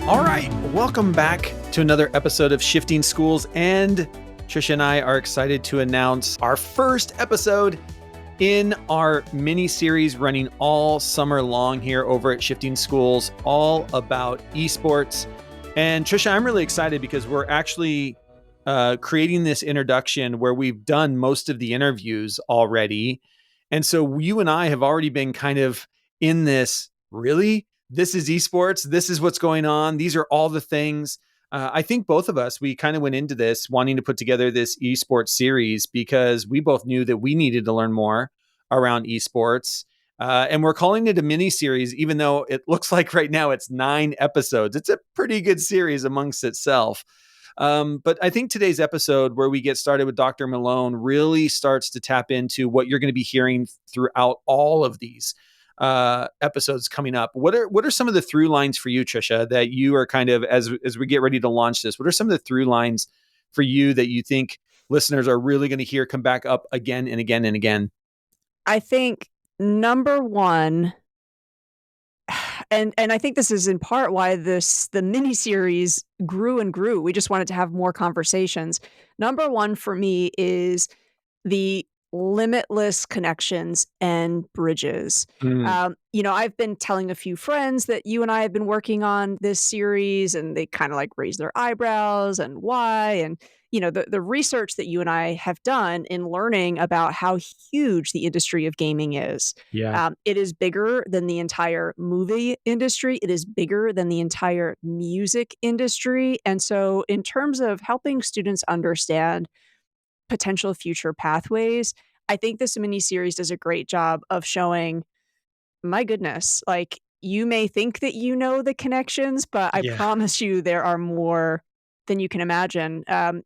All right, welcome back to another episode of Shifting Schools, and Trisha and I are excited to announce our first episode in our mini-series running all summer long here over at Shifting Schools, all about esports. And Trisha, I'm really excited because we're actually creating this introduction where we've done most of the interviews already. And so you and I have already been kind of in this, really? This is esports. This is what's going on. These are all the things. I think both of us, we kind of went into this wanting to put together this esports series because we both knew that we needed to learn more around esports. And we're calling it a mini series, even though it looks like right now it's 9 episodes. It's a pretty good series amongst itself. But I think today's episode, where we get started with Dr. Malone, really starts to tap into what you're going to be hearing throughout all of these episodes coming up. What are some of the through lines for you, Trisha, that you are kind of, as we get ready to launch this, what are some of the through lines for you that you think listeners are really going to hear come back up again and again and again? I think number one, and I think this is in part why the mini series grew and grew. We just wanted to have more conversations. Number one for me is the limitless connections and bridges. I've been telling a few friends that you and I have been working on this series, and they kind of like raise their eyebrows and why. And the research that you and I have done in learning about how huge the industry of gaming is. Yeah. It is bigger than the entire movie industry. It is bigger than the entire music industry. And so in terms of helping students understand potential future pathways, I think this mini series does a great job of showing, my goodness, like, you may think that you know the connections, but I Yeah. promise you there are more than you can imagine. And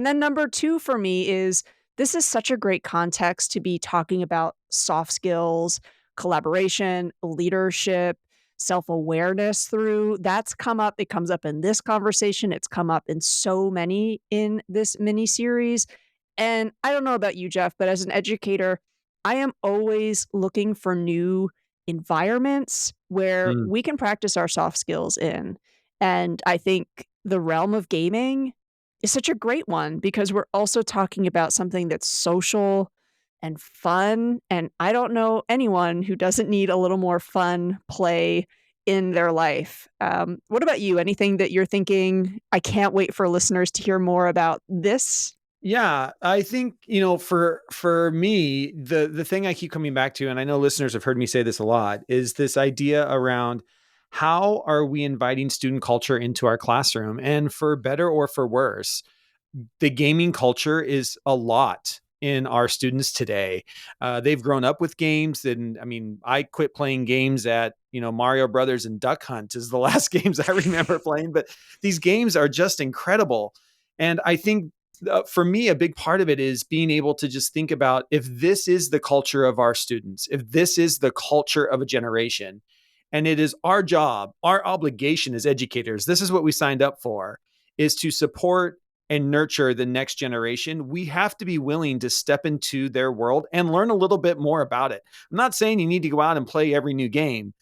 then number two for me is, this is such a great context to be talking about soft skills, collaboration, leadership, self-awareness through. That's come up. It comes up in this conversation. It's come up in so many in this mini series. And I don't know about you, Jeff, but as an educator, I am always looking for new environments where Mm. we can practice our soft skills in. And I think the realm of gaming is such a great one because we're also talking about something that's social and fun. And I don't know anyone who doesn't need a little more fun play in their life. What about you? Anything that you're thinking, I can't wait for listeners to hear more about this? Yeah, I think, for me, the thing I keep coming back to, and I know listeners have heard me say this a lot, is this idea around how are we inviting student culture into our classroom? And for better or for worse, the gaming culture is a lot in our students today. They've grown up with games, and I mean, I quit playing games at Mario Brothers and Duck Hunt is the last games I remember playing. But these games are just incredible, and I think for me, a big part of it is being able to just think about, if this is the culture of our students, if this is the culture of a generation, and it is our job, our obligation as educators, this is what we signed up for, is to support and nurture the next generation. We have to be willing to step into their world and learn a little bit more about it. I'm not saying you need to go out and play every new game,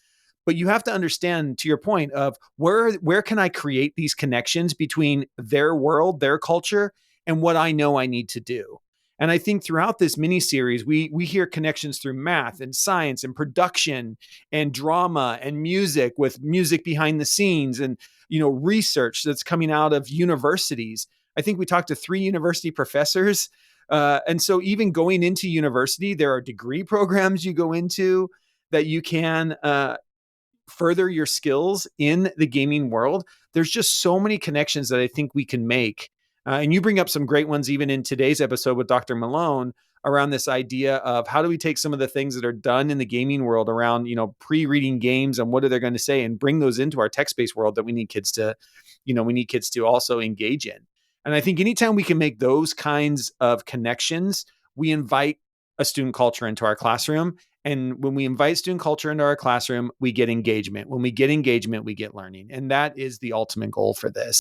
but you have to understand, to your point, of where can I create these connections between their world, their culture, and what I know I need to do. And I think throughout this mini series, we hear connections through math and science and production and drama and music, with music behind the scenes, and research that's coming out of universities. I think we talked to 3 university professors. And so even going into university, there are degree programs you go into that you can further your skills in the gaming world. There's just so many connections that I think we can make. And you bring up some great ones even in today's episode with Dr. Malone around this idea of how do we take some of the things that are done in the gaming world around, pre-reading games and what are they going to say, and bring those into our text-based world that we need kids to also engage in. And I think anytime we can make those kinds of connections, we invite a student culture into our classroom. And when we invite student culture into our classroom, we get engagement. When we get engagement, we get learning. And that is the ultimate goal for this.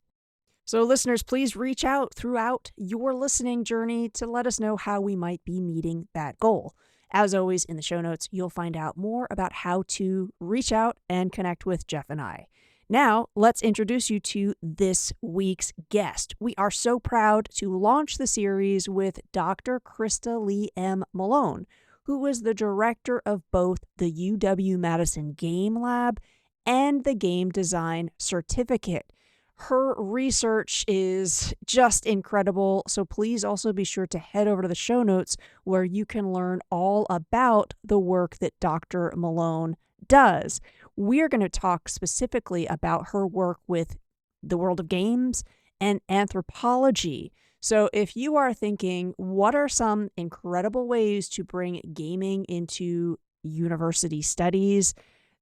So listeners, please reach out throughout your listening journey to let us know how we might be meeting that goal. As always, in the show notes, you'll find out more about how to reach out and connect with Jeff and I. Now, let's introduce you to this week's guest. We are so proud to launch the series with Dr. Krista Lee M. Malone, who is the director of both the UW-Madison Game Lab and the Game Design Certificate. Her research is just incredible, so please also be sure to head over to the show notes where you can learn all about the work that Dr. Malone does. We're going to talk specifically about her work with the world of games and anthropology. So if you are thinking, what are some incredible ways to bring gaming into university studies?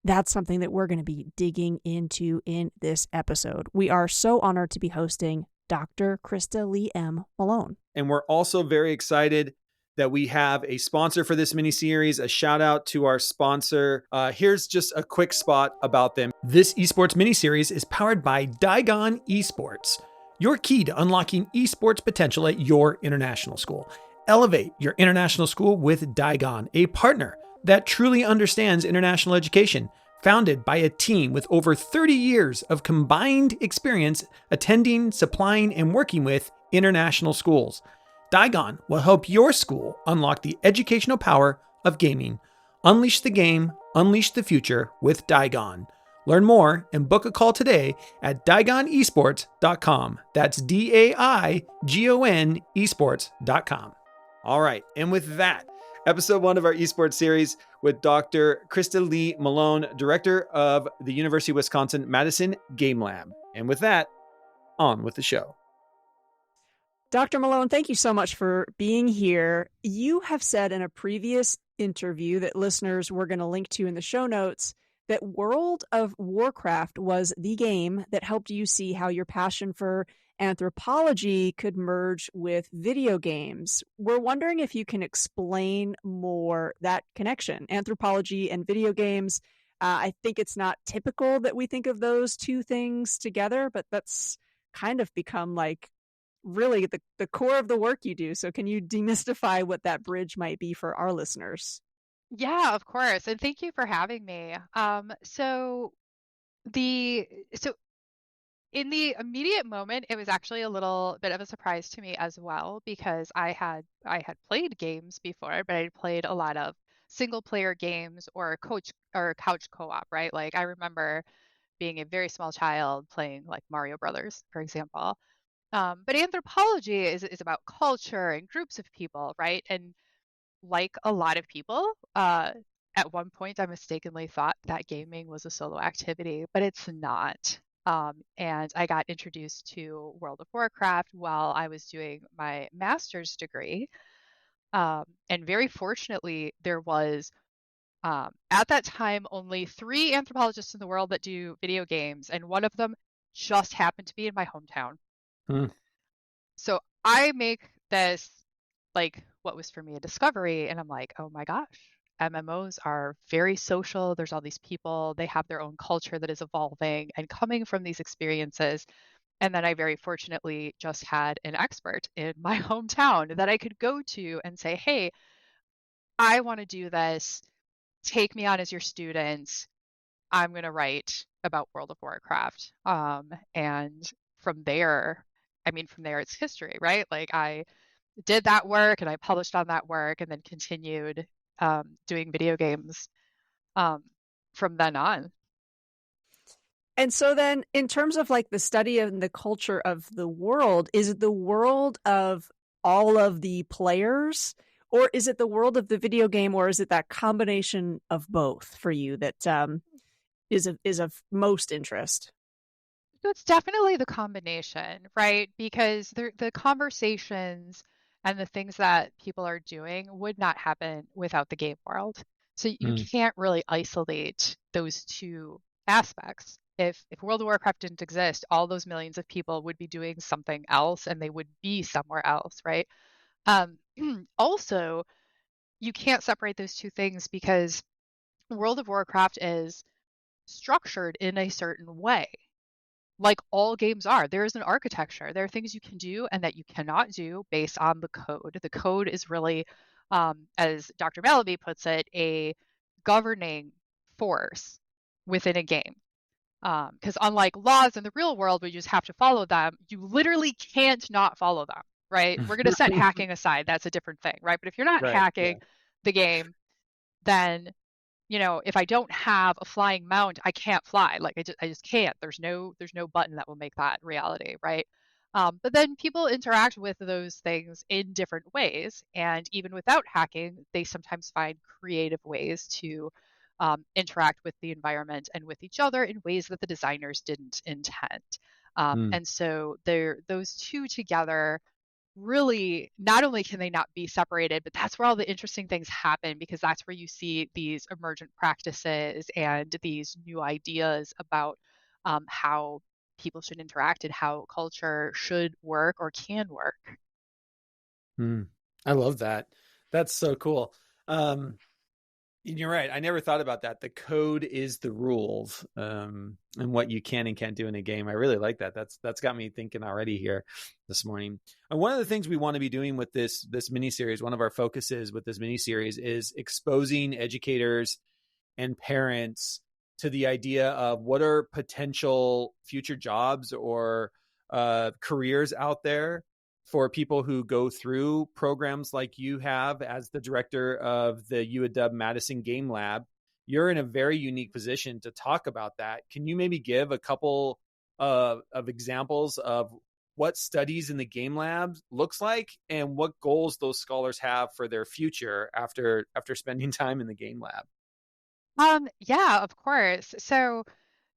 That's something that we're going to be digging into in this episode. We are so honored to be hosting Dr. Krista Lee M. Malone. And we're also very excited that we have a sponsor for this mini-series. A shout out to our sponsor. Here's just a quick spot about them. This esports mini-series is powered by DAIGON Esports, your key to unlocking esports potential at your international school. Elevate your international school with DAIGON, a partner that truly understands international education, founded by a team with over 30 years of combined experience attending, supplying, and working with international schools. DAIGON will help your school unlock the educational power of gaming. Unleash the game, unleash the future with DAIGON. Learn more and book a call today at DaigonEsports.com. That's DAIGON esports.com. All right, and with that, episode 1 of our esports series with Dr. Krista Lee Malone, director of the University of Wisconsin-Madison Game Lab. And with that, on with the show. Dr. Malone, thank you so much for being here. You have said in a previous interview that listeners were going to link to in the show notes that World of Warcraft was the game that helped you see how your passion for anthropology could merge with video games. We're wondering if you can explain more that connection, anthropology and video games. I think it's not typical that we think of those two things together, but that's kind of become like really the core of the work you do. So can you demystify what that bridge might be for our listeners? Yeah, of course. And thank you for having me. The so in the immediate moment, it was actually a little bit of a surprise to me as well because I had played games before, but I'd played a lot of single player games or coach or couch co-op, right? Like I remember being a very small child playing like Mario Brothers, for example. But anthropology is about culture and groups of people, right? And like a lot of people, at one point I mistakenly thought that gaming was a solo activity, but it's not. And I got introduced to World of Warcraft while I was doing my master's degree. And very fortunately, there was at that time only 3 anthropologists in the world that do video games, and one of them just happened to be in my hometown. Hmm. So I make this like what was for me a discovery, and I'm like, oh my gosh, MMOs are very social. There's all these people, they have their own culture that is evolving and coming from these experiences. And then I very fortunately just had an expert in my hometown that I could go to and say, hey, I want to do this. Take me on as your student. I'm going to write about World of Warcraft. And from there, I mean, from there, it's history, right? Like I did that work and I published on that work and then continued doing video games um, from then on. And so then in terms of like the study and the culture of the world, is it the world of all of the players, or is it the world of the video game, or is it that combination of both for you that is of most interest? So it's definitely the combination, right? Because the conversations and the things that people are doing would not happen without the game world. So you Hmm. can't really isolate those two aspects. If World of Warcraft didn't exist, all those millions of people would be doing something else and they would be somewhere else, right? Um, also, you can't separate those two things because World of Warcraft is structured in a certain way, like all games are. There is an architecture. There are things you can do and that you cannot do based on the code. The code is really, as Dr. Malaby puts it, a governing force within a game. Because unlike laws in the real world where you just have to follow them, you literally can't not follow them, right? We're going to set hacking aside. That's a different thing, right? But if you're not Right. Yeah. hacking the game, then if I don't have a flying mount, I can't fly. Like I just can't. There's no button that will make that reality, right? But then people interact with those things in different ways, and even without hacking, they sometimes find creative ways to interact with the environment and with each other in ways that the designers didn't intend. Mm. And so those two together really, not only can they not be separated, but that's where all the interesting things happen, because that's where you see these emergent practices and these new ideas about how people should interact and how culture should work or can work. Mm. I love that. That's so cool. And you're right. I never thought about that. The code is the rules, and what you can and can't do in a game. I really like that. That's got me thinking already here this morning. And one of the things we want to be doing with this mini series, one of our focuses with this mini series, is exposing educators and parents to the idea of what are potential future jobs or careers out there for people who go through programs like you have as the director of the UW Madison Game Lab. You're in a very unique position to talk about that. Can you maybe give a couple of examples of what studies in the game lab looks like and what goals those scholars have for their future after spending time in the game lab? Yeah, of course. So,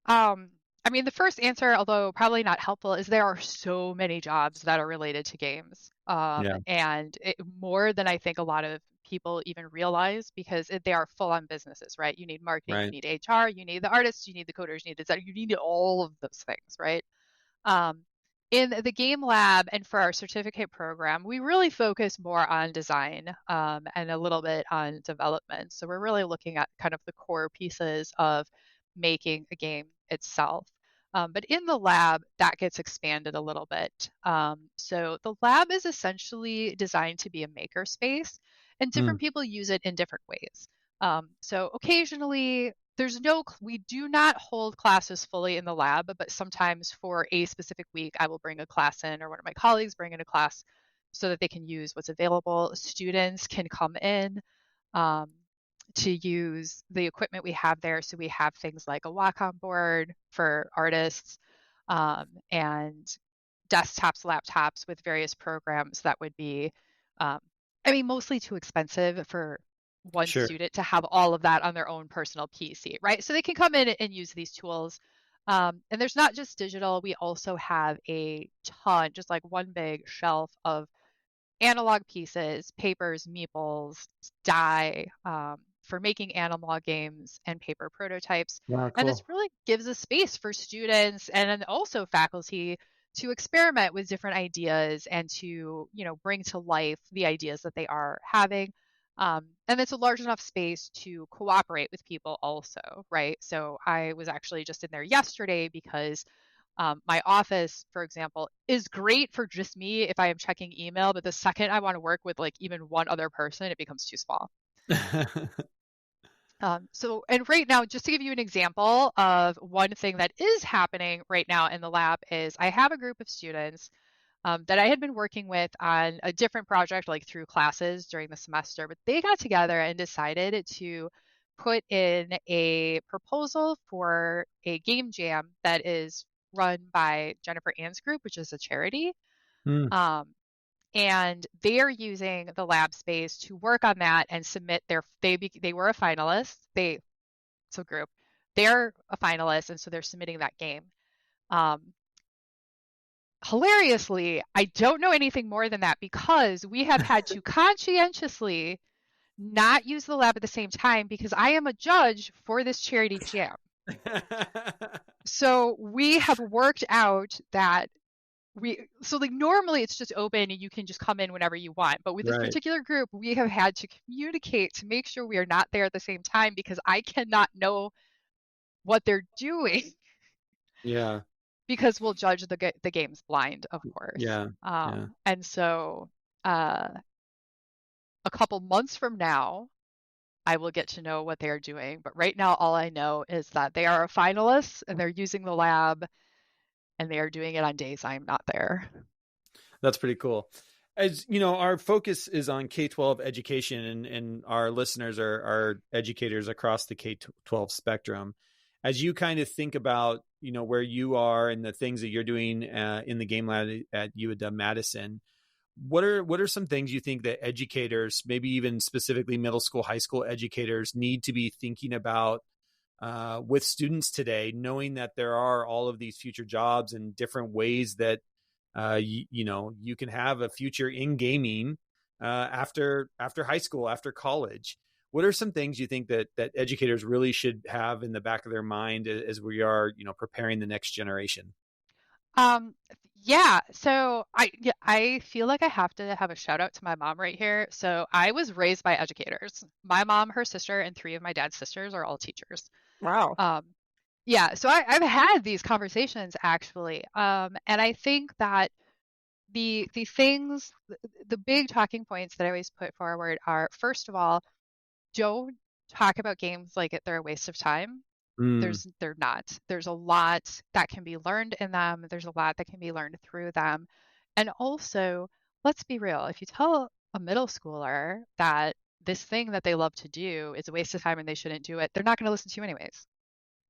I mean, the first answer, although probably not helpful, is there are so many jobs that are related to games, Yeah. and more than I think a lot of people even realize, because they are full-on businesses, right? You need marketing, you Right. need HR, you need the artists, you need the coders, you need the design, you need all of those things, right? Um, in the game lab and for our certificate program, we really focus more on design and a little bit on development. So we're really looking at kind of the core pieces of making a game itself. But in the lab, that gets expanded a little bit. So the lab is essentially designed to be a maker space, and Mm. different people use it in different ways. So occasionally, we do not hold classes fully in the lab, but sometimes for a specific week, I will bring a class in, or one of my colleagues bring in a class so that they can use what's available. Students can come in um, to use the equipment we have there. So we have things like a walk-on board for artists, and desktops, laptops with various programs that would be, um, I mean, mostly too expensive for one Sure. student to have all of that on their own personal PC, right? So they can come in and use these tools. And there's not just digital, we also have a ton, just like one big shelf of analog pieces, papers, meeples, dye, for making analog games and paper prototypes. Wow, And this cool. really gives a space for students and then also faculty to experiment with different ideas and to, bring to life the ideas that they are having. And it's a large enough space to cooperate with people also, right? So I was actually just in there yesterday because my office, for example, is great for just me if I am checking email, but the second I want to work with like even one other person, it becomes too small. And right now, just to give you an example of one thing that is happening right now in the lab is I have a group of students that I had been working with on a different project, like through classes during the semester, but they got together and decided to put in a proposal for a game jam that is run by Jennifer Ann's group, which is a charity. Mm. Um, and they are using the lab space to work on that and submit they were a finalist. So group, they're a finalist, and so they're submitting that game. Um, Hilariously, I don't know anything more than that because we have had to conscientiously not use the lab at the same time because I am a judge for this charity jam. So we have worked out that like normally it's just open and you can just come in whenever you want. But with this Right. particular group, we have had to communicate to make sure we are not there at the same time because I cannot know what they're doing Yeah. because we'll judge the games blind, of course. Yeah. Yeah. And so uh, a couple months from now, I will get to know what they are doing. But right now, all I know is that they are a finalist and they're using the lab and they are doing it on days I'm not there. That's pretty cool. As you know, our focus is on K-12 education, and our listeners are educators across the K-12 spectrum. As you kind of think about, you know, where you are and the things that you're doing in the game lab at UW-Madison, what are some things you think that educators, maybe even specifically middle school, high school educators, need to be thinking about with students today, knowing that there are all of these future jobs and different ways that you know, you can have a future in gaming after high school, after college? What are some things you think that educators really should have in the back of their mind as we are, you know, preparing the next generation? Um, yeah, so I feel like I have to have a shout out to my mom right here. So I was raised by educators. My mom, her sister, and three of my dad's sisters are all teachers. Wow. Um, yeah, so I've had these conversations actually. And I think that the things, the big talking points that I always put forward are, first of all, don't talk about games like they're a waste of time. Mm, They're not. There's a lot that can be learned in them. There's a lot that can be learned through them. And also, let's be real. If you tell a middle schooler that this thing that they love to do is a waste of time and they shouldn't do it, they're not going to listen to you anyways,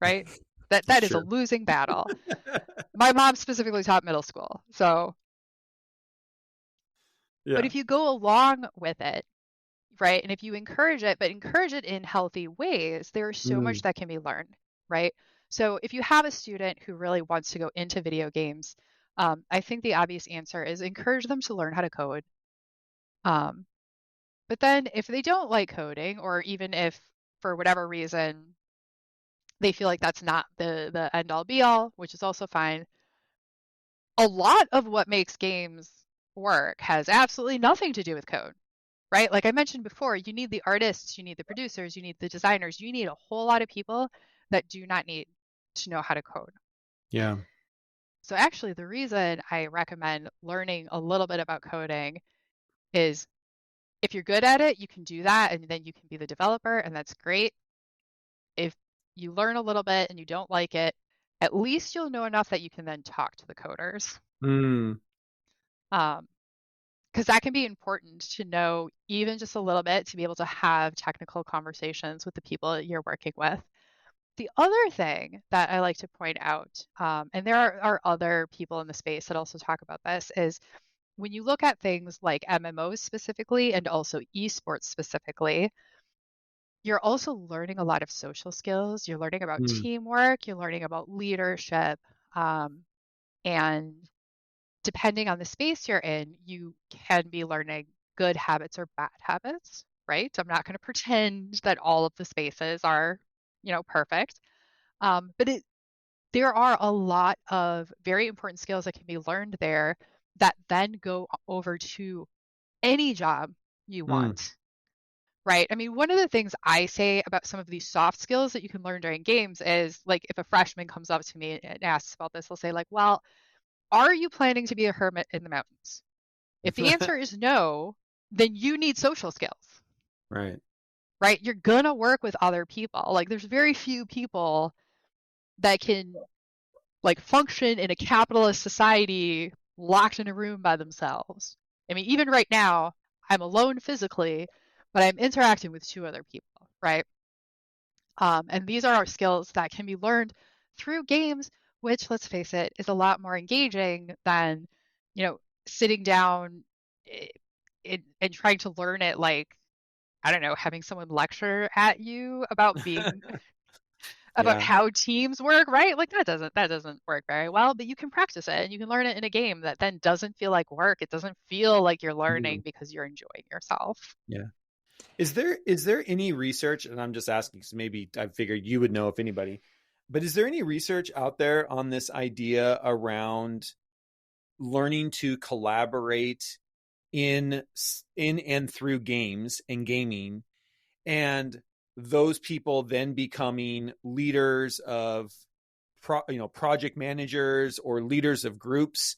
right? That is a sure. losing battle. My mom specifically taught middle school. So, but Yeah. if you go along with it, right? And if you encourage it, but encourage it in healthy ways, there's so much Mm, that can be learned, right? So if you have a student who really wants to go into video games, I think the obvious answer is encourage them to learn how to code. Um, but then if they don't like coding, or even if for whatever reason they feel like that's not the end all be all, which is also fine, a lot of what makes games work has absolutely nothing to do with code, right? Like I mentioned before, you need the artists, you need the producers, you need the designers, you need a whole lot of people that do not need to know how to code. yeah. So actually, the reason I recommend learning a little bit about coding is if you're good at it, you can do that and then you can be the developer, and that's great. If you learn a little bit and you don't like it, at least you'll know enough that you can then talk to the coders. Mm, Because that can be important to know even just a little bit to be able to have technical conversations with the people you're working with. The other thing that I like to point out, and there are other people in the space that also talk about this, is when you look at things like MMOs specifically and also esports specifically, you're also learning a lot of social skills. You're learning about mm, teamwork, you're learning about leadership, and depending on the space you're in, you can be learning good habits or bad habits, right? I'm not going to pretend that all of the spaces are, perfect. But there are a lot of very important skills that can be learned there that then go over to any job you mm. want, right? I mean, one of the things I say about some of these soft skills that you can learn during games is like if a freshman comes up to me and asks about this, they'll say like, well, are you planning to be a hermit in the mountains? If the answer is no, then you need social skills, Right. right? You're gonna work with other people. Like there's very few people that can like function in a capitalist society locked in a room by themselves. I mean, even right now, I'm alone physically, but I'm interacting with two other people, right? And these are our skills that can be learned through games, which, let's face it, is a lot more engaging than, sitting down and trying to learn it like, I don't know, having someone lecture at you about being about Yeah. how teams work, right? Like that doesn't work very well, but you can practice it and you can learn it in a game that then doesn't feel like work. It doesn't feel like you're Mm, learning because you're enjoying yourself. yeah. Is there any research, and I'm just asking because maybe I figured you would know if anybody, but is there any research out there on this idea around learning to collaborate in and through games and gaming, and those people then becoming leaders of project managers or leaders of groups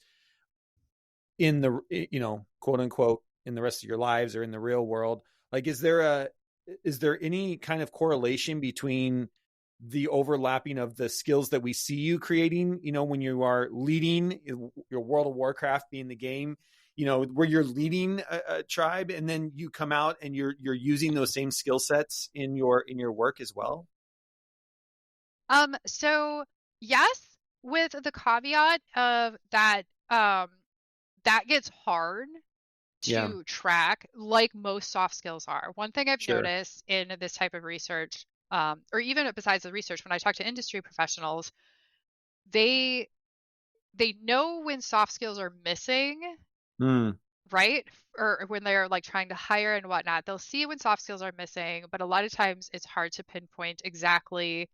in the, quote unquote, in the rest of your lives or in the real world? Like, is there is there any kind of correlation between the overlapping of the skills that we see you creating, when you are leading your World of Warcraft being the game, where you're leading a tribe, and then you come out and you're using those same skill sets in your work as well? So yes, with the caveat of that, that gets hard Yeah, to track, like most soft skills are. One thing I've sure. noticed in this type of research, or even besides the research, when I talk to industry professionals, they know when soft skills are missing, Mm, right? Or when they're like trying to hire and whatnot, they'll see when soft skills are missing, but a lot of times it's hard to pinpoint exactly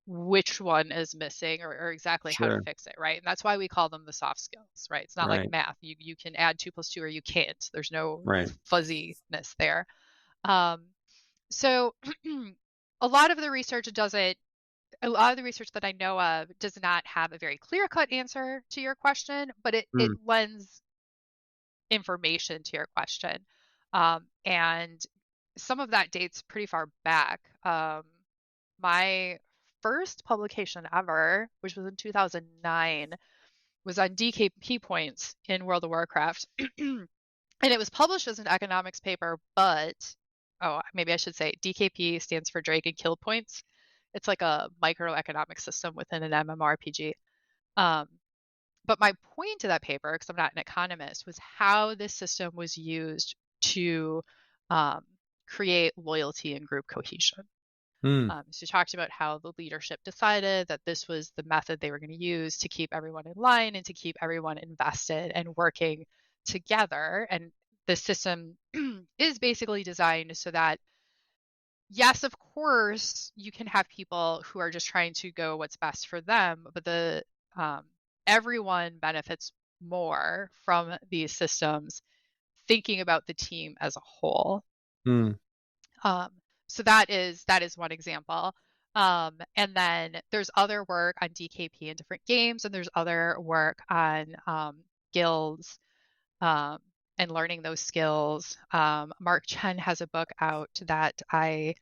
which one is missing, or exactly how to sure. fix it, right? And that's why we call them the soft skills, right? It's not like Right. math. You can add 2 + 2 or you can't. There's no Right. fuzziness there. Um, so a lot of the research doesn't, a lot of the research that I know of does not have a very clear-cut answer to your question, but it Mm, lends information to your question. And some of that dates pretty far back. My first publication ever, which was in 2009, was on DKP points in World of Warcraft. And it was published as an economics paper, but maybe I should say DKP stands for Drake and Kill Points. It's like a microeconomic system within an MMORPG. Um, but my point to that paper, because I'm not an economist, was how this system was used to um, create loyalty and group cohesion. mm, So talked about how the leadership decided that this was the method they were going to use to keep everyone in line and to keep everyone invested and working together. And the system is basically designed so that, yes, of course, you can have people who are just trying to go what's best for them, but the everyone benefits more from these systems thinking about the team as a whole. mm, Um, so that is one example. And then there's other work on DKP in different games, and there's other work on guilds um, and learning those skills. Mark Chen has a book out that I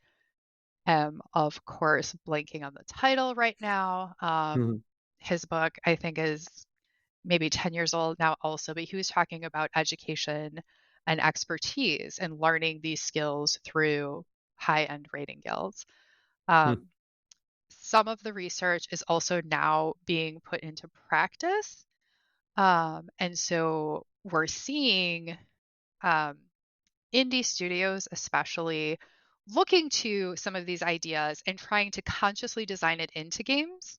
am, of course, blanking on the title right now. mm, His book, I think, is maybe 10 years old now also, but he was talking about education and expertise and learning these skills through high-end rating guilds. mm, Um, some of the research is also now being put into practice. And so we're seeing um, indie studios, especially, looking to some of these ideas and trying to consciously design it into games.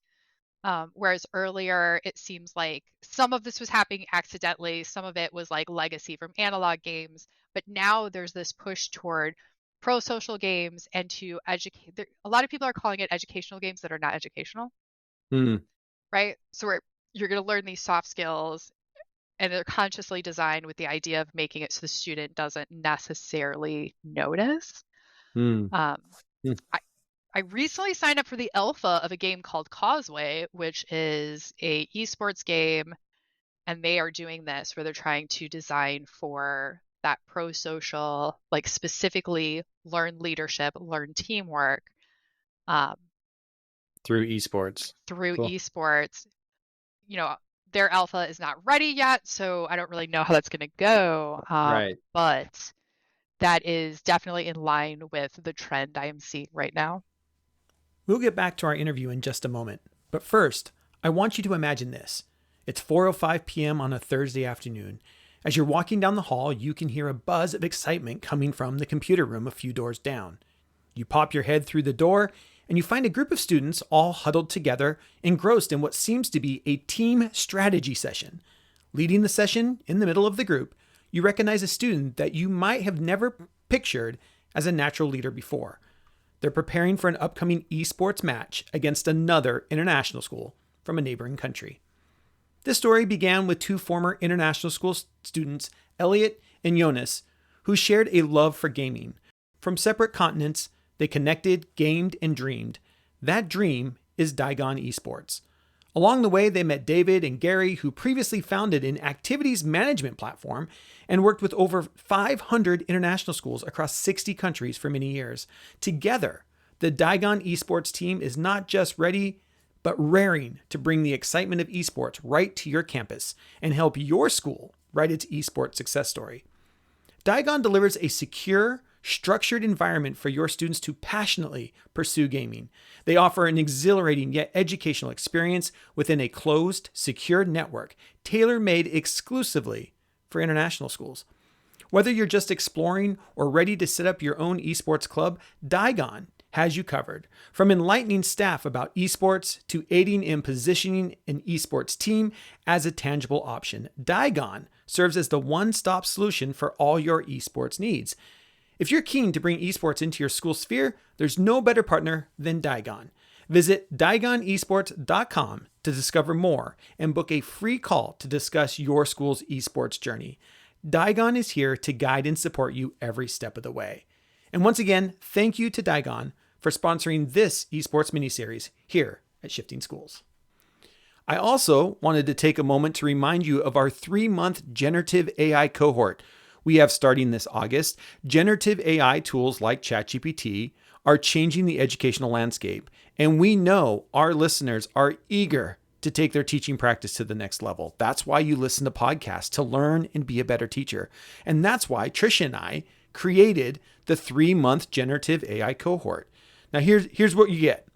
Whereas earlier, it seems like some of this was happening accidentally, some of it was like legacy from analog games, but now there's this push toward pro-social games and to educate. A lot of people are calling it educational games that are not educational, mm, right? So you're going to learn these soft skills, and they're consciously designed with the idea of making it so the student doesn't necessarily notice. mm, Um, mm, I, I recently signed up for the alpha of a game called Causeway, which is a esports game, and they are doing this where they're trying to design for that pro-social, like specifically learn leadership, learn teamwork um, through esports. through Cool. esports. You know, their alpha is not ready yet, so I don't really know how that's going to go. Right. But that is definitely in line with the trend I am seeing right now. We'll get back to our interview in just a moment. But first, I want you to imagine this. It's 4:05 p.m. on a Thursday afternoon. As you're walking down the hall, you can hear a buzz of excitement coming from the computer room a few doors down. You pop your head through the door, and you find a group of students all huddled together, engrossed in what seems to be a team strategy session. Leading the session in the middle of the group, you recognize a student that you might have never pictured as a natural leader before. They're preparing for an upcoming esports match against another international school from a neighboring country. This story began with two former international school students, Elliot and Jonas, who shared a love for gaming. From separate continents, they connected, gamed, and dreamed. That dream is DAIGON Esports, Along the way, they met David and Gary, who previously founded an activities management platform and worked with over 500 international schools across 60 countries for many years. Together, the DAIGON Esports team is not just ready, but raring to bring the excitement of esports right to your campus and help your school write its esports success story. DAIGON delivers a secure, structured environment for your students to passionately pursue gaming. They offer an exhilarating yet educational experience within a closed, secure network tailor-made exclusively for international schools. Whether you're just exploring or ready to set up your own esports club, DAIGON has you covered. From enlightening staff about esports to aiding in positioning an esports team as a tangible option, DAIGON serves as the one-stop solution for all your esports needs. If you're keen to bring esports into your school sphere, there's no better partner than DAIGON. Visit DaigonEsports.com to discover more and book a free call to discuss your school's esports journey. DAIGON is here to guide and support you every step of the way. And once again, thank you to DAIGON for sponsoring this esports miniseries here at Shifting Schools. I also wanted to take a moment to remind you of our 3-month generative AI cohort we have starting this August. Generative AI tools like ChatGPT are changing the educational landscape, and we know our listeners are eager to take their teaching practice to the next level. That's why you listen to podcasts, to learn and be a better teacher. And that's why Tricia and I created the 3-month generative AI cohort. Now here's what you get.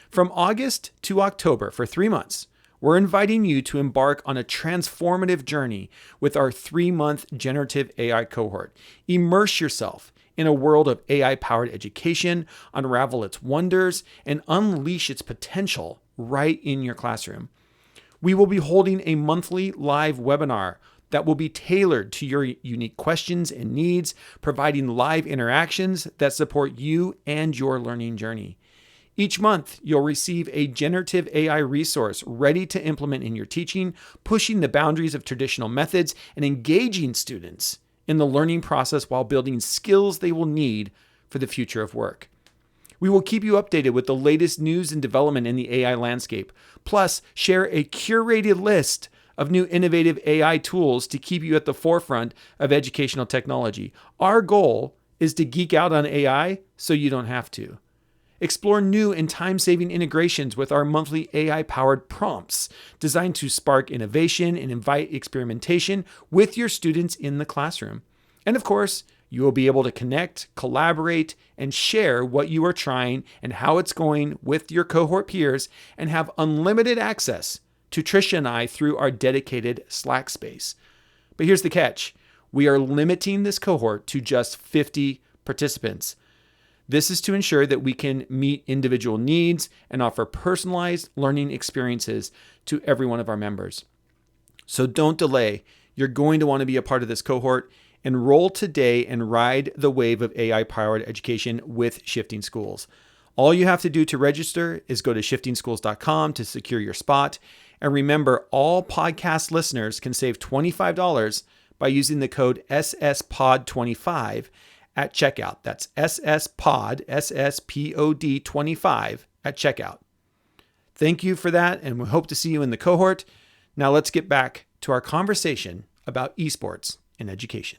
From August to October, for 3 months, we're inviting you to embark on a transformative journey with our 3-month generative AI cohort. Immerse yourself in a world of AI-powered education, unravel its wonders, and unleash its potential right in your classroom. We will be holding a monthly live webinar that will be tailored to your unique questions and needs, providing live interactions that support you and your learning journey. Each month, you'll receive a generative AI resource ready to implement in your teaching, pushing the boundaries of traditional methods and engaging students in the learning process while building skills they will need for the future of work. We will keep you updated with the latest news and development in the AI landscape, plus share a curated list of new innovative AI tools to keep you at the forefront of educational technology. Our goal is to geek out on AI so you don't have to. Explore new and time-saving integrations with our monthly AI-powered prompts designed to spark innovation and invite experimentation with your students in the classroom. And of course, you will be able to connect, collaborate, and share what you are trying and how it's going with your cohort peers and have unlimited access to Tricia and I through our dedicated Slack space. But here's the catch. We are limiting this cohort to just 50 participants. This is to ensure that we can meet individual needs and offer personalized learning experiences to every one of our members. So don't delay. You're going to want to be a part of this cohort. Enroll today and ride the wave of AI-powered education with Shifting Schools. All you have to do to register is go to shiftingschools.com to secure your spot. And remember, all podcast listeners can save $25 by using the code SSPOD25 at checkout. That's SSPOD, SSPOD 25 at checkout. Thank you for that, and we hope to see you in the cohort. Now let's get back to our conversation about esports in education.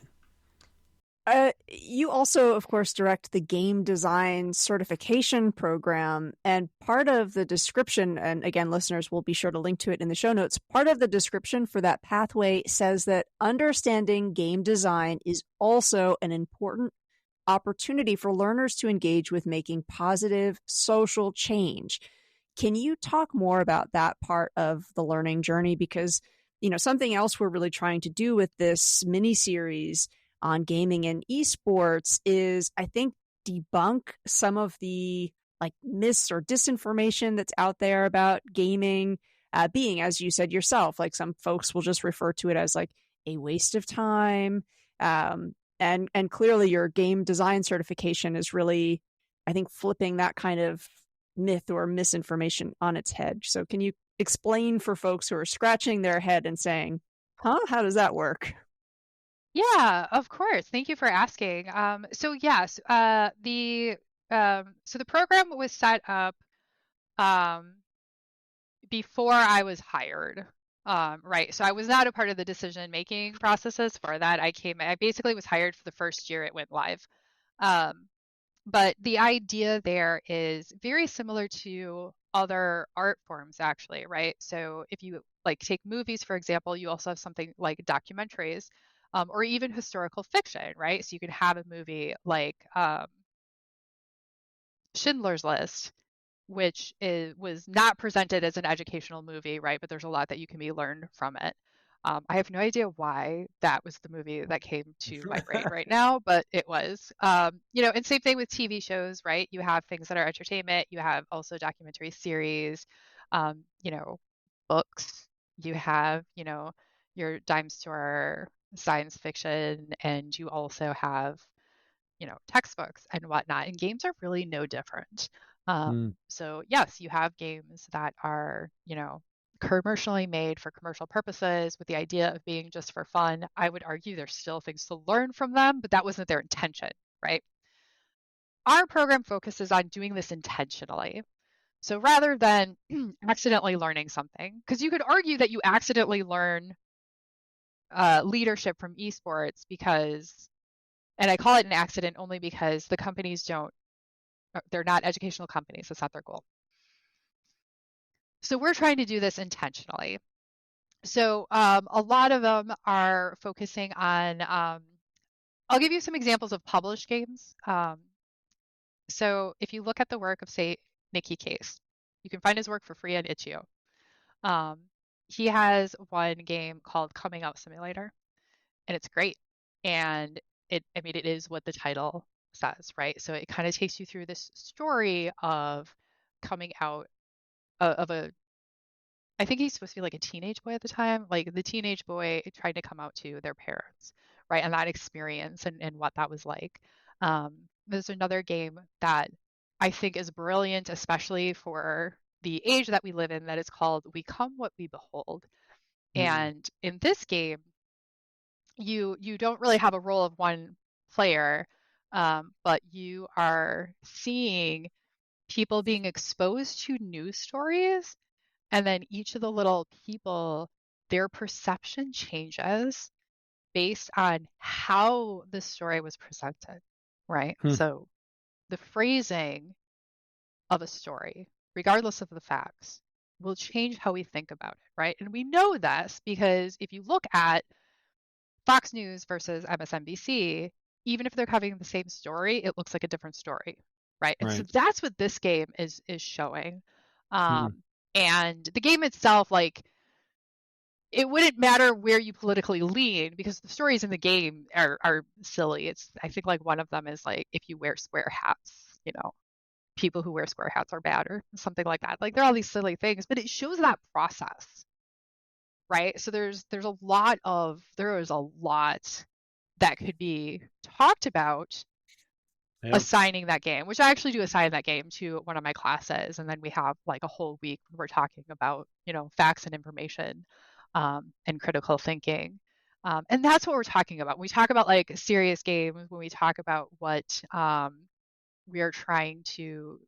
You also, of course, direct the game design certification program, and part of the description, and again, listeners will be sure to link to it in the show notes, part of the description for that pathway says that understanding game design is also an important opportunity for learners to engage with making positive social change. Can you talk more about that part of the learning journey? Because, something else we're really trying to do with this mini series on gaming and esports is, I think, debunk some of the myths or disinformation that's out there about gaming being, as you said yourself, some folks will just refer to it as a waste of time. And clearly your game design certification is really, I think, flipping that kind of myth or misinformation on its head. So can you explain for folks who are scratching their head and saying, how does that work? Yeah, of course. Thank you for asking. So yes, the program was set up before I was hired. Right. So I was not a part of the decision-making processes for that. I basically was hired for the first year it went live. But the idea there is very similar to other art forms, actually, right? So if you like take movies, for example, you also have something like documentaries, or even historical fiction, right? So you can have a movie like Schindler's List, which was not presented as an educational movie, right? But there's a lot that you can be learned from it. I have no idea why that was the movie that came to my brain right now, but it was. And same thing with TV shows, right? You have things that are entertainment. You have also documentary series, um, you know, books. You have, your dime store science fiction, and you also have textbooks and whatnot. And games are really no different. So yes, you have games that are, commercially made for commercial purposes with the idea of being just for fun. I would argue there's still things to learn from them, but that wasn't their intention, right? Our program focuses on doing this intentionally. So rather than accidentally learning something, because you could argue that you accidentally learn leadership from esports because, and I call it an accident only because the companies they're not educational companies. That's not their goal. So we're trying to do this intentionally. So a lot of them are focusing on, I'll give you some examples of published games. So if you look at the work of, say, Nicky Case, you can find his work for free on itch.io. He has one game called Coming Out Simulator, and it's great. And it is what the title says, right? So it kind of takes you through this story of coming out of I think he's supposed to be like a teenage boy at the time, like the teenage boy trying to come out to their parents, right? And that experience and what that was like. There's another game that I think is brilliant, especially for the age that we live in, that is called We Come What We Behold. And in this game, you don't really have a role of one player, but you are seeing people being exposed to news stories, and then each of the little people, their perception changes based on how the story was presented, right? So the phrasing of a story, regardless of the facts, will change how we think about it, right? And we know this because if you look at Fox News versus MSNBC, even if they're covering the same story, it looks like a different story, right? And so that's what this game is showing. And the game itself, like, it wouldn't matter where you politically lean because the stories in the game are silly. I think like one of them is like, if you wear square hats, people who wear square hats are bad or something like that. Like, there are all these silly things, but it shows that process, right? So there is a lot that could be talked about assigning that game, which I actually do assign that game to one of my classes. And then we have like a whole week where we're talking about, facts and information, and critical thinking. And that's what we're talking about. When we talk about like serious games, when we talk about what we are trying to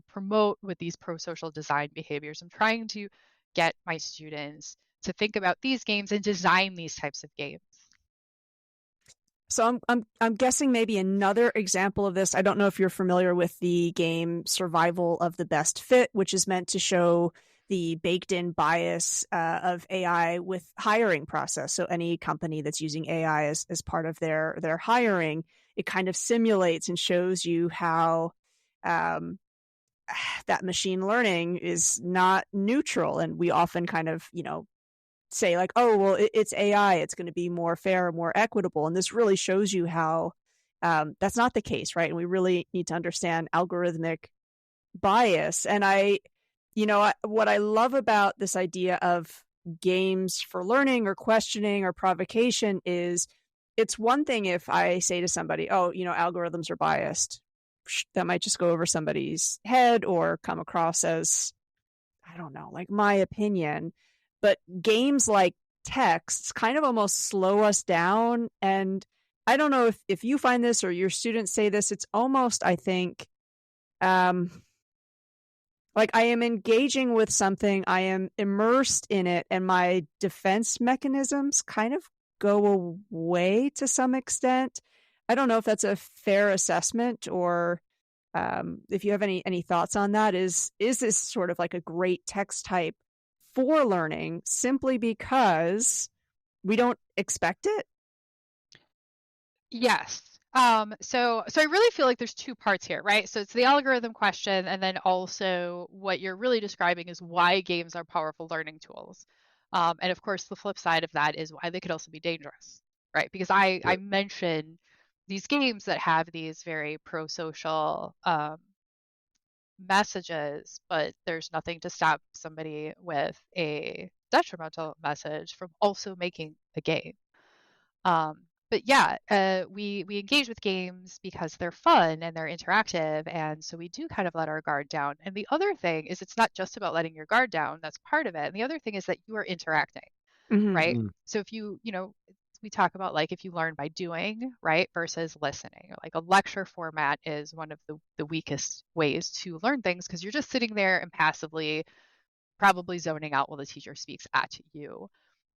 promote with these pro-social design behaviors, I'm trying to get my students to think about these games and design these types of games. So I'm guessing maybe another example of this. I don't know if you're familiar with the game Survival of the Best Fit, which is meant to show the baked-in bias of AI with hiring process. So any company that's using AI as part of their hiring, it kind of simulates and shows you how that machine learning is not neutral. And we often kind of, say like, oh, well, it's AI, it's going to be more fair, more equitable. And this really shows you how that's not the case, right? And we really need to understand algorithmic bias. And what I love about this idea of games for learning or questioning or provocation is it's one thing if I say to somebody, oh, algorithms are biased. That might just go over somebody's head or come across as, I don't know, like my opinion. But games like texts kind of almost slow us down. And I don't know if you find this or your students say this, it's almost, I think, Like, I am engaging with something, I am immersed in it, and my defense mechanisms kind of go away to some extent. I don't know if that's a fair assessment, or if you have any thoughts on that. Is this sort of like a great text type for learning simply because we don't expect it? Yes. So I really feel like there's two parts here, right? So it's the algorithm question, and then also what you're really describing is why games are powerful learning tools. And of course, the flip side of that is why they could also be dangerous, right? Because I Sure. mentioned these games that have these very pro-social messages, but there's nothing to stop somebody with a detrimental message from also making a game. But yeah, we engage with games because they're fun and they're interactive, and so we do kind of let our guard down. And the other thing is, it's not just about letting your guard down. That's part of it. And the other thing is that you are interacting, Mm-hmm. right? Mm. So if we talk about like if you learn by doing, right, versus listening. Like a lecture format is one of the weakest ways to learn things because you're just sitting there and passively, probably zoning out while the teacher speaks at you.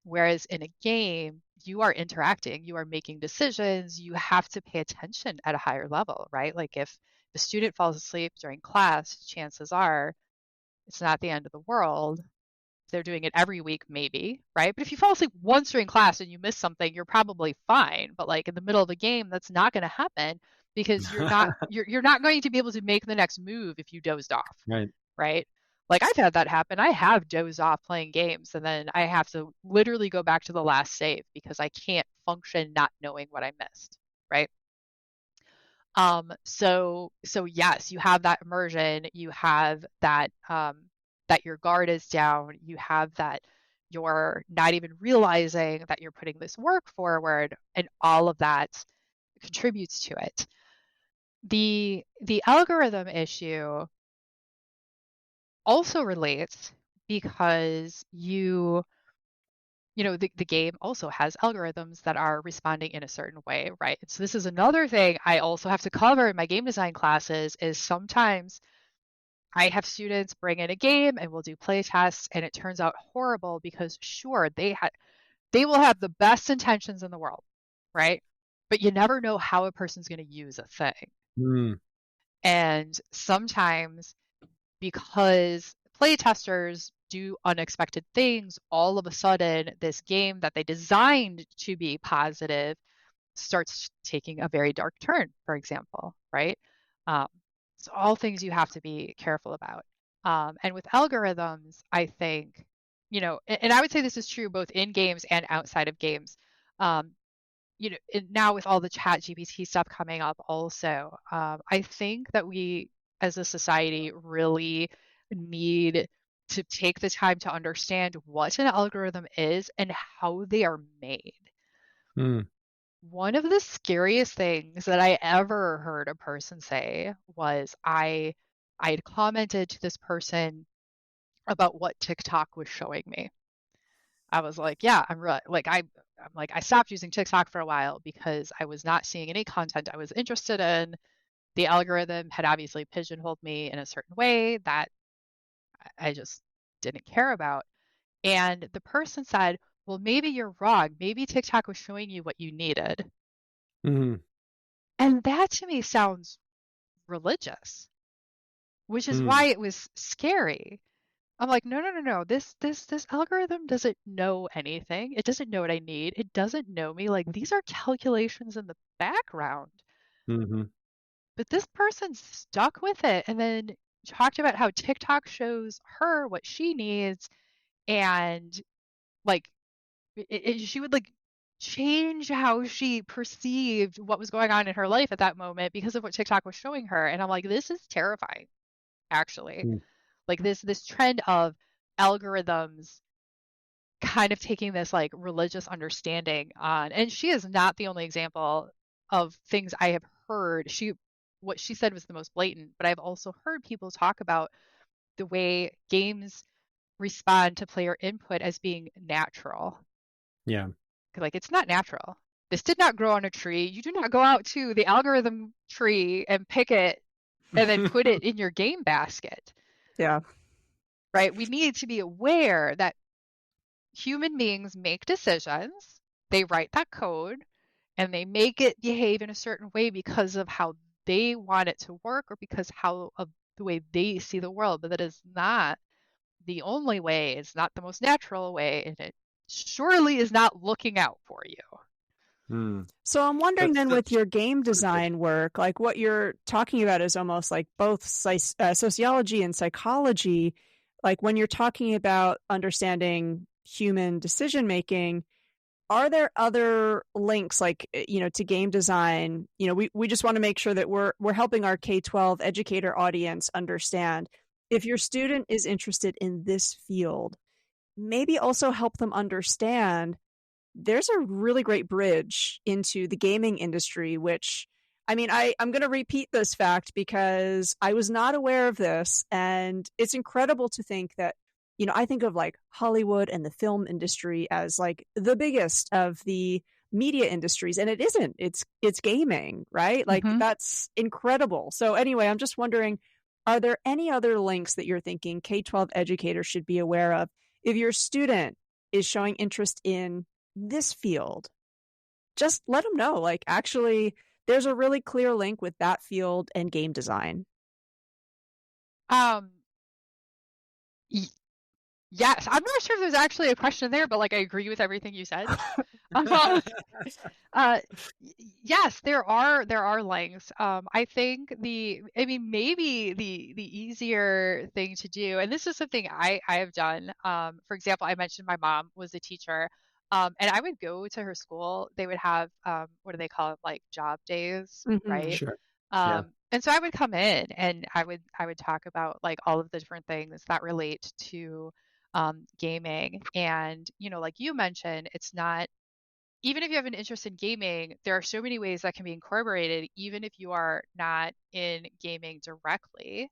Whereas in a game, you are interacting, you are making decisions, you have to pay attention at a higher level, right? Like if the student falls asleep during class, chances are it's not the end of the world. If they're doing it every week, maybe, right? But if you fall asleep once during class and you miss something, you're probably fine. But like in the middle of the game, that's not going to happen because you're not going to be able to make the next move if you dozed off, Right. right? Like I've had that happen. I have dozed off playing games and then I have to literally go back to the last save because I can't function not knowing what I missed, right? So yes, you have that immersion, you have that that your guard is down, you have that you're not even realizing that you're putting this work forward, and all of that contributes to it. The algorithm issue also relates because the game also has algorithms that are responding in a certain way, right? So this is another thing I also have to cover in my game design classes is sometimes I have students bring in a game and we'll do play tests and it turns out horrible because sure, they will have the best intentions in the world, right? But you never know how a person's going to use a thing. Mm. And sometimes because playtesters do unexpected things, all of a sudden, this game that they designed to be positive starts taking a very dark turn, for example, right? Um, so, all things you have to be careful about. And with algorithms, I think, and I would say this is true both in games and outside of games. Um, now with all the chat GPT stuff coming up also, I think that we as a society really need to take the time to understand what an algorithm is and how they are made. Mm. One of the scariest things that I ever heard a person say was I had commented to this person about what TikTok was showing me. I was like, yeah, I'm like I stopped using TikTok for a while because I was not seeing any content I was interested in. The algorithm had obviously pigeonholed me in a certain way that I just didn't care about. And the person said, well, maybe you're wrong. Maybe TikTok was showing you what you needed. Mm. And that to me sounds religious, which is why Mm. it was scary. I'm like, no, no, no, no. This algorithm doesn't know anything. It doesn't know what I need. It doesn't know me. Like these are calculations in the background. Mm-hmm. But this person stuck with it and then talked about how TikTok shows her what she needs and like she would like change how she perceived what was going on in her life at that moment because of what TikTok was showing her. And I'm like, this is terrifying, actually. Mm. Like this trend of algorithms kind of taking this like religious understanding on, and she is not the only example of things I have heard. What she said was the most blatant, but I've also heard people talk about the way games respond to player input as being natural. Yeah. Like it's not natural. This did not grow on a tree. You do not go out to the algorithm tree and pick it and then put it in your game basket. Yeah. right? We need to be aware that human beings make decisions, they write that code, and they make it behave in a certain way because of how they want it to work or because how of the way they see the world. But that is not the only way. It's not the most natural way, and it surely is not looking out for you. So I'm wondering That's then with such your game design work, like what you're talking about is almost like both sociology and psychology. Like when you're talking about understanding human decision making, are there other links like to game design? We just want to make sure that we're helping our K-12 educator audience understand if your student is interested in this field, maybe also help them understand there's a really great bridge into the gaming industry, which I'm going to repeat this fact because I was not aware of this. And it's incredible to think that, I think of like Hollywood and the film industry as like the biggest of the media industries. And it isn't, it's gaming, right? Like Mm-hmm. that's incredible. So anyway, I'm just wondering, are there any other links that you're thinking K-12 educators should be aware of if your student is showing interest in this field? Just let them know, like, actually, there's a really clear link with that field and game design. Um, yes, I'm not sure if there's actually a question there, but like I agree with everything you said. Um, yes, there are links. I think maybe the easier thing to do, and this is something I have done. For example, I mentioned my mom was a teacher. And I would go to her school. They would have what do they call it, like job days, Mm-hmm. right? Sure. Yeah. And so I would come in and I would talk about like all of the different things that relate to gaming. And like you mentioned, it's not, even if you have an interest in gaming, there are so many ways that can be incorporated, even if you are not in gaming directly.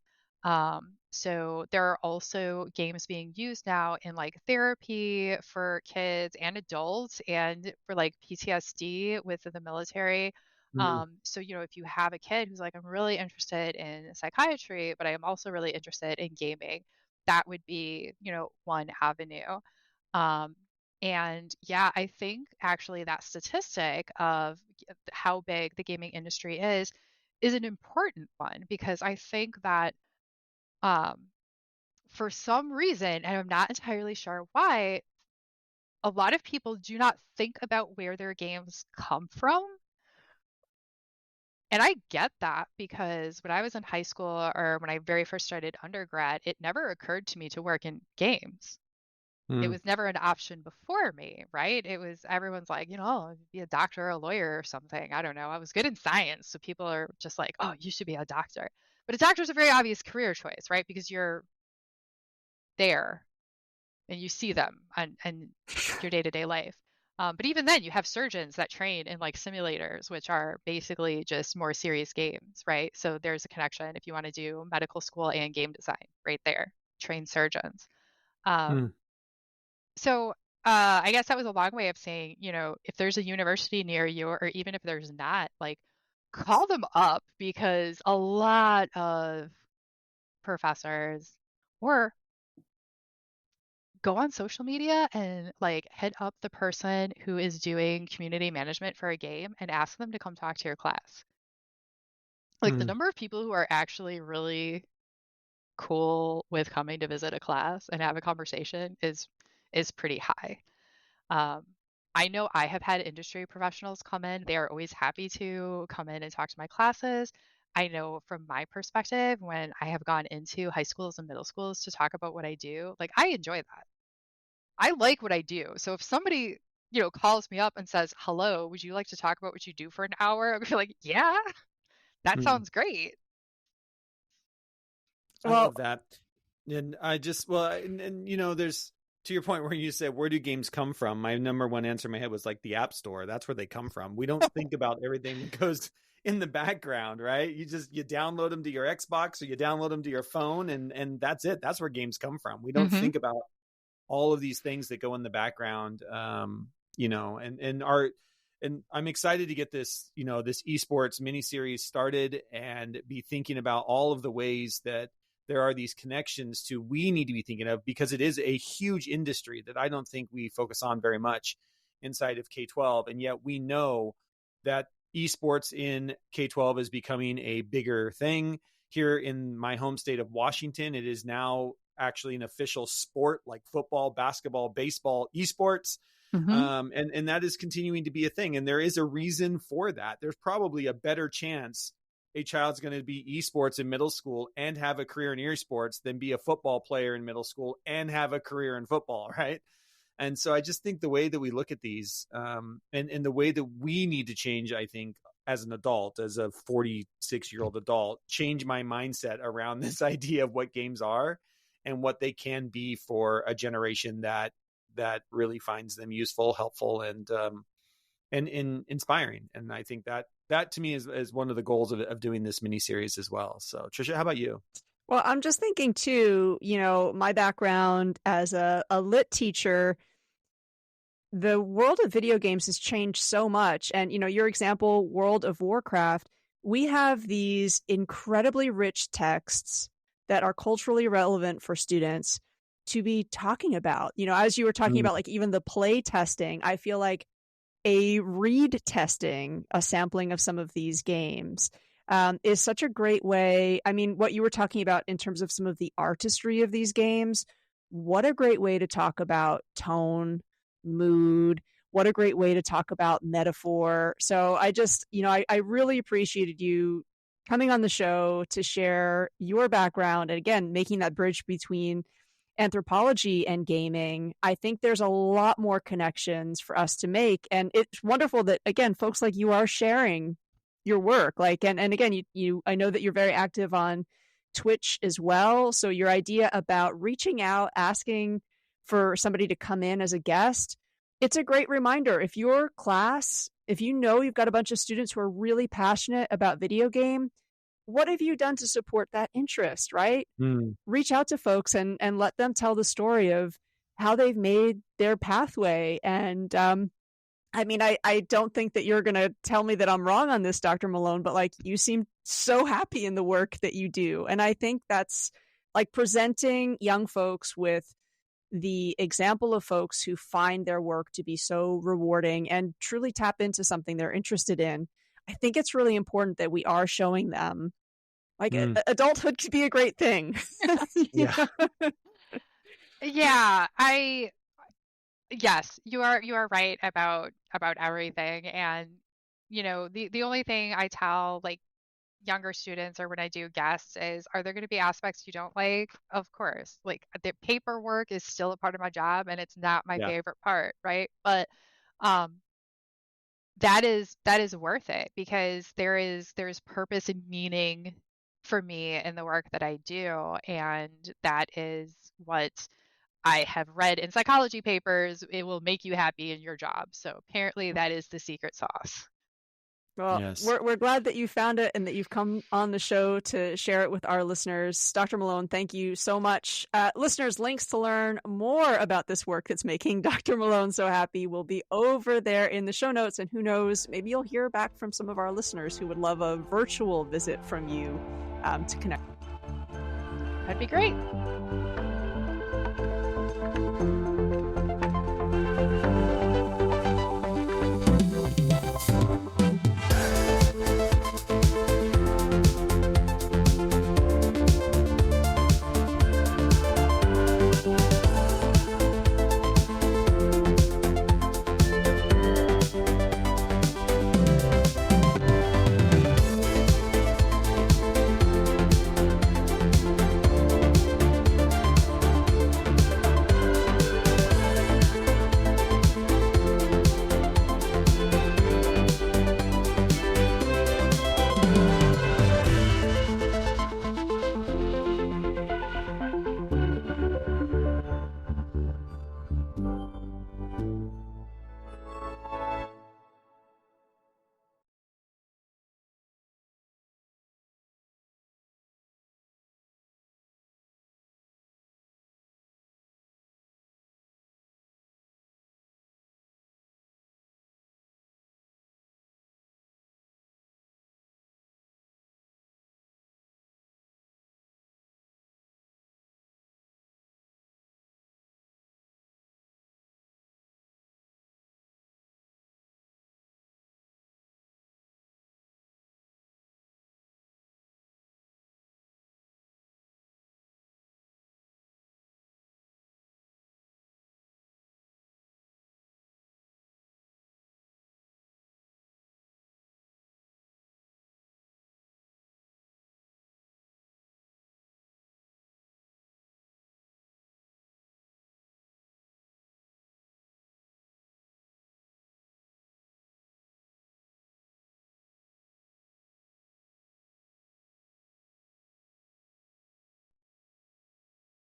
So there are also games being used now in like therapy for kids and adults and for like PTSD with the military. Mm. So, if you have a kid who's like, I'm really interested in psychiatry, but I am also really interested in gaming, that would be, one avenue. Um, and yeah, I think actually that statistic of how big the gaming industry is an important one because I think that um, for some reason, and I'm not entirely sure why, a lot of people do not think about where their games come from. And I get that because when I was in high school or when I very first started undergrad, it never occurred to me to work in games. It Mm. was never an option before me, right? It was everyone's like, be a doctor or a lawyer or something. I don't know. I was good in science, so people are just like, oh, you should be a doctor. But a doctor is a very obvious career choice, right? Because you're there and you see them and your day-to-day life. But even then, you have surgeons that train in like simulators, which are basically just more serious games, right? So there's a connection if you want to do medical school and game design right there, train surgeons. Um, Mm. So I guess that was a long way of saying, if there's a university near you, or even if there's not, like, call them up because a lot of professors or go on social media and like hit up the person who is doing community management for a game and ask them to come talk to your class. Like the Mm. number of people who are actually really cool with coming to visit a class and have a conversation is pretty high. Um, I know I have had industry professionals come in. They are always happy to come in and talk to my classes. I know from my perspective, when I have gone into high schools and middle schools to talk about what I do, like I enjoy that. I like what I do. So if somebody, calls me up and says, hello, would you like to talk about what you do for an hour? I'd be like, yeah, that Mm. sounds great. I Well, love that. And I just, well, and there's, to your point where you said, where do games come from? My number one answer in my head was like the App Store. That's where they come from. We don't think about everything that goes in the background, right? You download them to your Xbox or you download them to your phone, and that's it. That's where games come from. We don't Mm-hmm. think about all of these things that go in the background, and art. And I'm excited to get this, this esports mini series started and be thinking about all of the ways that there are these connections to we need to be thinking of, because it is a huge industry that I don't think we focus on very much inside of K-12. And yet we know that esports in K-12 is becoming a bigger thing. Here in my home state of Washington, it is now actually an official sport like football, basketball, baseball, esports. And that is continuing to be a thing. And there is a reason for that. There's probably a better chance a child's going to be esports in middle school and have a career in esports than be a football player in middle school and have a career in football, right? And so I just think the way that we look at these and the way that we need to change, I think, as an adult, as a 46-year-old adult, change my mindset around this idea of what games are and what they can be for a generation that really finds them useful, helpful, and inspiring. And I think that to me is one of the goals of doing this mini series as well. So Trisha, how about you? Well, I'm just thinking too, my background as a lit teacher, the world of video games has changed so much. And, your example, World of Warcraft, we have these incredibly rich texts that are culturally relevant for students to be talking about. As you were talking about, like even the play testing, I feel like a read testing, a sampling of some of these games is such a great way. I mean, what you were talking about in terms of some of the artistry of these games, what a great way to talk about tone, mood, what a great way to talk about metaphor. So I just, I really appreciated you coming on the show to share your background and again, making that bridge between anthropology and gaming. I think there's a lot more connections for us to make. And it's wonderful that, again, folks like you are sharing your work. And again, I know that you're very active on Twitch as well. So your idea about reaching out, asking for somebody to come in as a guest, it's a great reminder. If your class, if you've got a bunch of students who are really passionate about video game, what have you done to support that interest, right? Reach out to folks and let them tell the story of how they've made their pathway. And I don't think that you're going to tell me that I'm wrong on this, Dr. Malone, but like you seem so happy in the work that you do. And I think that's like presenting young folks with the example of folks who find their work to be so rewarding and truly tap into something they're interested in. I think it's really important that we are showing them like adulthood could be a great thing. Yeah. Yeah. Yes, you are right about everything. And, the only thing I tell like younger students or when I do guests is, are there going to be aspects you don't like? Of course, like the paperwork is still a part of my job and it's not my favorite part. Right. But, that is worth it because there's purpose and meaning for me in the work that I do. And that is what I have read in psychology papers. It will make you happy in your job. So apparently that is the secret sauce. Well, yes. we're glad that you found it and that you've come on the show to share it with our listeners. Dr. Malone, thank you so much. Listeners, links to learn more about this work that's making Dr. Malone so happy will be over there in the show notes. And who knows, maybe you'll hear back from some of our listeners who would love a virtual visit from you to connect. That'd be great.